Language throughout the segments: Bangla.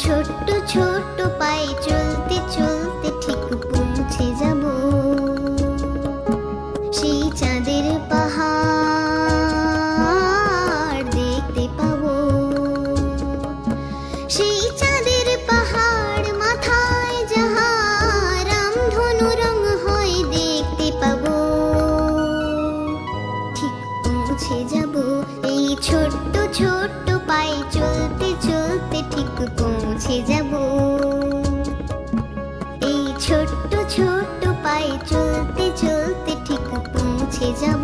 ছোট্ট ছোট্ট পায়ে চলতে চলতে ঠিক পৌঁছে যাব সেই চাঁদের পাহাড় দেখতে পাবো। সেই চাঁদের পাহাড় মাথায় যাহা রামধনু রং হয় দেখতে পাবো। ঠিক পৌঁছে যাব এই ছোট্ট ছোট্ট পায়ে চলতে চলতে ঠিক পৌঁছে যাব। এই ছোট্ট ছোট্ট পায়ে চলতে চলতে ঠিক পৌঁছে যাব।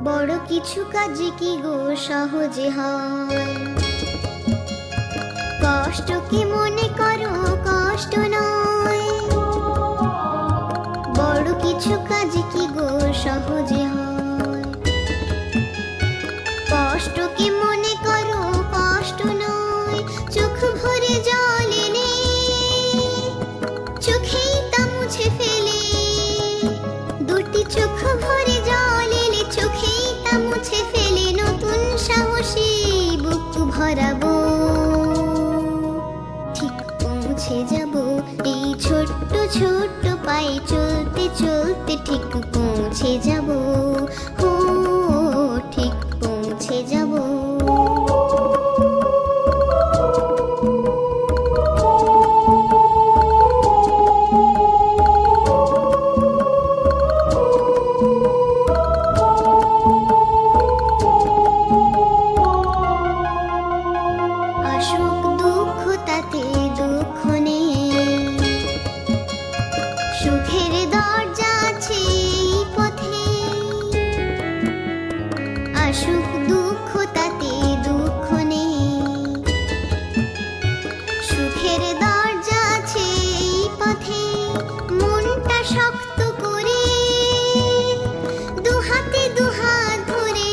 বড় কিছু কাজ কি গো সহজে হয়, কষ্ট কি মনে করো কষ্ট নয়। বড় কিছু কাজ কি গো সহজে হয়, কষ্ট কি মনে করো কষ্ট নয়। চোখ ভরে জল এলে চোখেই তা মুছে ফেলে, দুটি চোখ ভরে জল এলে চোখেই তা মুছে ফেলে নতুন সাহসী বুক ভরাবো। ঠিক পৌঁছে যাব এই ছোট্ট ছোট্ট পায়ে চলতে চলতে ঠিক পৌঁছে যাব। ও ঠিক পৌঁছে যাব। আসুক দুঃখ তাতে দুঃখ নেই, সুখের দরজা আছে এই পথে। আসুক দুঃখ তাতে দুঃখ নেই, সুখের দরজা আছে এই পথে। মনটা শক্ত করে দুহাতে দুহাত ধরে,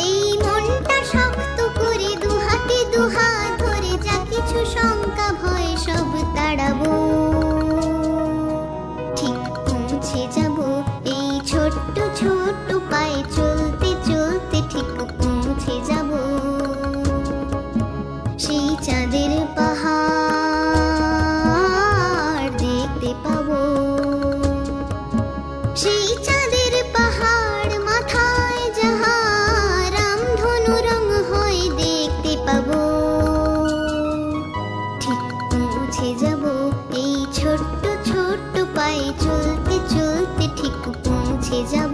এই মনটা শক্ত করে দুহাতে দুহাত ধরে যা কিছু শঙ্কা ভয় সব তাড়াবো। ঠিক পৌঁছে যাব এই ছোট্ট ছোট্ট পায়ে চলতে চলতে ঠিক পৌঁছে যাব সেই চাঁদের পাহাড় দেখতে পাবো। সেই চাঁদের পাহাড় মাথায় যাহা রামধনু রং হয় দেখতে পাবো। ঠিক পৌঁছে যাব এই ছোট্ট ছোট্ট পায়ে চলতে চলতে ঠিক পৌঁছে যাব।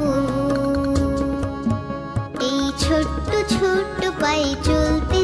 এই ছোট্ট ছোট্ট পায়ে চলতে